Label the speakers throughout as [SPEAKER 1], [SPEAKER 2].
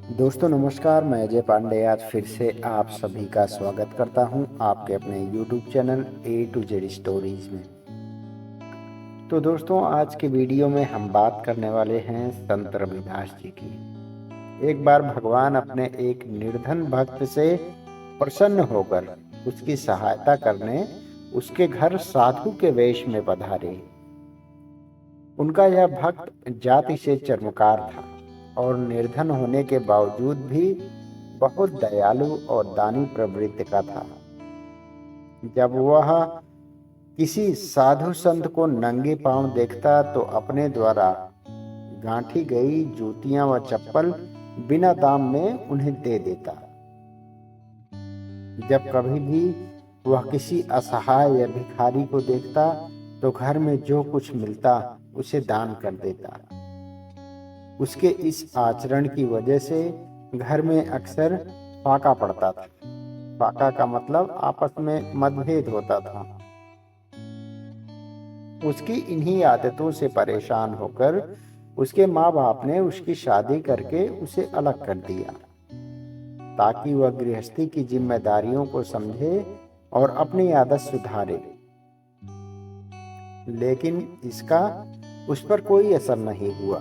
[SPEAKER 1] दोस्तों नमस्कार, मैं अजय पांडे आज फिर से आप सभी का स्वागत करता हूं आपके अपने YouTube channel A to Z stories में। तो दोस्तों आज के वीडियो में हम बात करने वाले हैं संत रविदास जी की। एक बार भगवान अपने एक निर्धन भक्त से प्रसन्न होकर उसकी सहायता करने उसके घर साधु के वेश में पधारे। उनका यह भक्त जाति से चर्मकार था और निर्धन होने के बावजूद भी बहुत दयालु और दानी प्रवृत्ति का था। जब वह किसी साधु संत को नंगे पांव देखता तो अपने द्वारा गांठी गई जूतियां व चप्पल बिना दाम में उन्हें दे देता। जब कभी भी वह किसी असहाय या भिखारी को देखता तो घर में जो कुछ मिलता उसे दान कर देता। उसके इस आचरण की वजह से घर में अक्सर फाका पड़ता था। फाका का मतलब आपस में मतभेद होता था। उसकी इन्हीं आदतों से परेशान होकर उसके माँ बाप ने उसकी शादी करके उसे अलग कर दिया ताकि वह गृहस्थी की जिम्मेदारियों को समझे और अपनी आदत सुधारे। लेकिन इसका उस पर कोई असर नहीं हुआ।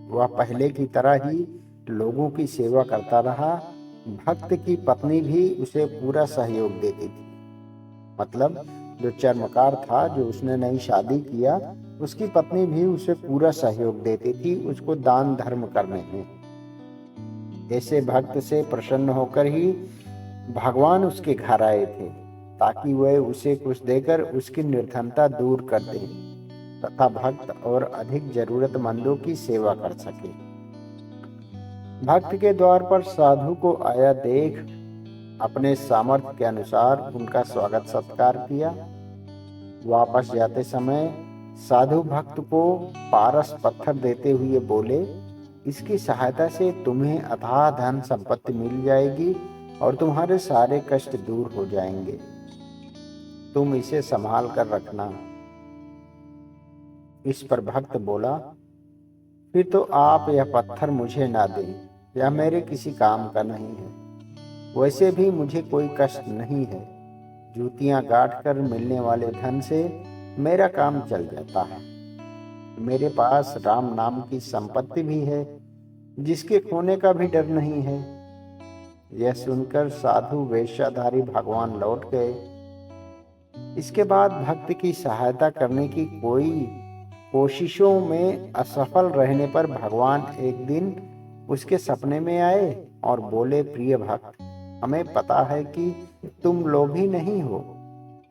[SPEAKER 1] वह पहले की तरह ही लोगों की सेवा करता रहा। भक्त की पत्नी भी उसे पूरा सहयोग देती थी। मतलब जो चर्मकार था, जो उसने नई शादी किया, उसकी पत्नी भी उसे पूरा सहयोग देती थी उसको दान धर्म करने में। ऐसे भक्त से प्रसन्न होकर ही भगवान उसके घर आए थे ताकि वह उसे कुछ देकर उसकी निर्धनता दूर कर दे तथा भक्त और अधिक जरूरतमंदों की सेवा कर सके। भक्त के द्वार पर साधु को आया देख अपने सामर्थ्य के अनुसार उनका स्वागत सत्कार किया। वापस जाते समय साधु भक्त को पारस पत्थर देते हुए बोले, इसकी सहायता से तुम्हें अथाह धन संपत्ति मिल जाएगी और तुम्हारे सारे कष्ट दूर हो जाएंगे। तुम इसे संभाल कर रखना। इस पर भक्त बोला, फिर तो आप यह पत्थर मुझे ना दें, यह मेरे किसी काम का नहीं है। वैसे भी मुझे कोई कष्ट नहीं है। जूतियां गांठ कर मिलने वाले धन से मेरा काम चल जाता है। मेरे पास राम नाम की संपत्ति भी है जिसके खोने का भी डर नहीं है। यह सुनकर साधु वेशधारी भगवान लौट गए। इसके बाद भक्त की सहायता करने की कोशिशों में असफल रहने पर भगवान एक दिन उसके सपने में आए और बोले, प्रिय भक्त, हमें पता है कि तुम लोभी नहीं हो,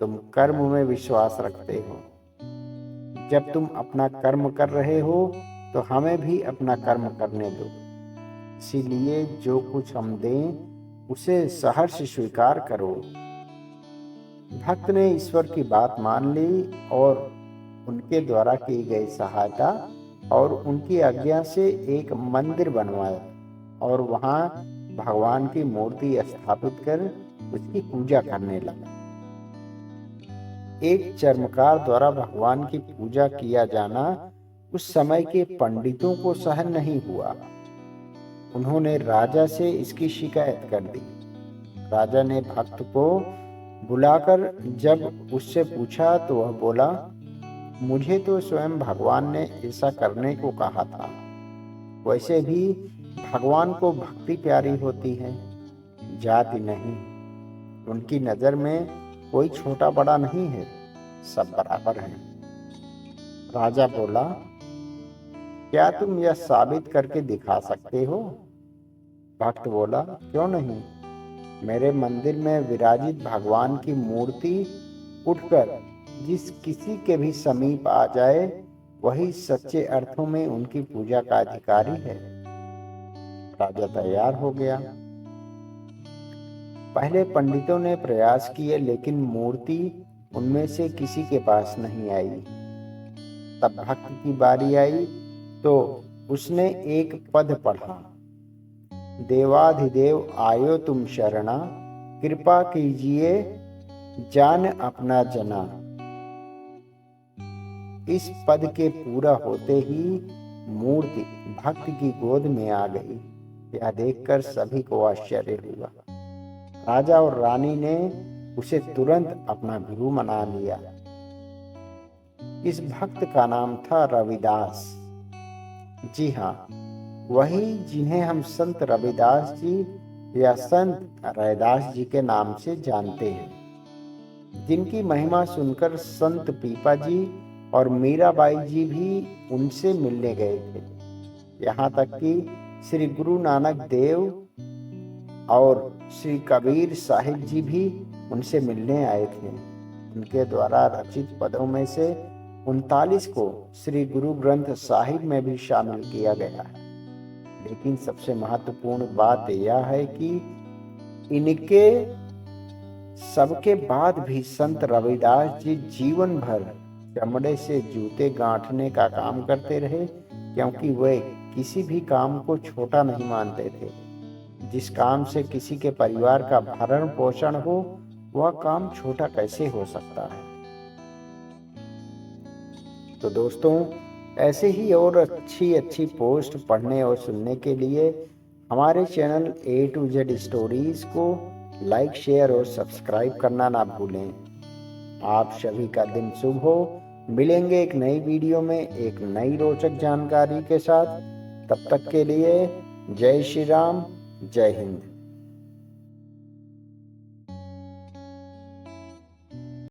[SPEAKER 1] तुम कर्म में विश्वास रखते हो। जब तुम अपना कर्म कर रहे हो तो हमें भी अपना कर्म करने दो। इसीलिए जो कुछ हम दें उसे सहर्ष स्वीकार करो। भक्त ने ईश्वर की बात मान ली और उनके द्वारा की गई सहायता और उनकी आज्ञा से एक मंदिर बनवाया और वहां भगवान की मूर्ति स्थापित कर उसकी पूजा करने लगा। एक चर्मकार द्वारा भगवान की पूजा किया जाना उस समय के पंडितों को सहन नहीं हुआ। उन्होंने राजा से इसकी शिकायत कर दी। राजा ने भक्त को बुलाकर जब उससे पूछा तो वह बोला, मुझे तो स्वयं भगवान ने ऐसा करने को कहा था। वैसे भी भगवान को भक्ति प्यारी होती है, जाति नहीं। उनकी नजर में कोई छोटा बड़ा नहीं है, सब बराबर हैं। राजा बोला, क्या तुम यह साबित करके दिखा सकते हो? भक्त बोला, क्यों नहीं। मेरे मंदिर में विराजित भगवान की मूर्ति उठकर जिस किसी के भी समीप आ जाए वही सच्चे अर्थों में उनकी पूजा का अधिकारी है। राजा तैयार हो गया। पहले पंडितों ने प्रयास किए लेकिन मूर्ति उनमें से किसी के पास नहीं आई। तब भक्त की बारी आई तो उसने एक पद पढ़ा, देवाधिदेव आयो तुम शरणा, कृपा कीजिए जान अपना जना। इस पद के पूरा होते ही मूर्ति भक्त की गोद में आ गई यह देखकर सभी को आश्चर्य हुआ। राजा और रानी ने उसे तुरंत अपना गुरु मना लिया। इस भक्त का नाम था रविदास। जी हाँ, वही जिन्हें हम संत रविदास जी या संत रैदास जी के नाम से जानते हैं, जिनकी महिमा सुनकर संत पीपा जी और मीराबाई जी भी उनसे मिलने गए थे। यहाँ तक कि श्री गुरु नानक देव और श्री कबीर साहिब जी भी उनसे मिलने आए थे। उनके द्वारा रचित पदों में से 39 को श्री गुरु ग्रंथ साहिब में भी शामिल किया गया है। लेकिन सबसे महत्वपूर्ण बात यह है कि इनके सबके बाद भी संत रविदास जी जीवन भर चमड़े से जूते गांठने का काम करते रहे, क्योंकि वे किसी भी काम को छोटा नहीं मानते थे। जिस काम से किसी के परिवार का भरण पोषण हो, वह काम छोटा कैसे हो सकता है। तो दोस्तों, ऐसे ही और अच्छी पोस्ट पढ़ने और सुनने के लिए हमारे channel A to Z stories को लाइक, शेयर और सब्सक्राइब करना ना भूलें। आप सभी का दिन शुभ हो। मिलेंगे एक नई वीडियो में एक नई रोचक जानकारी के साथ। तब तक के लिए जय श्री राम, जय हिंद।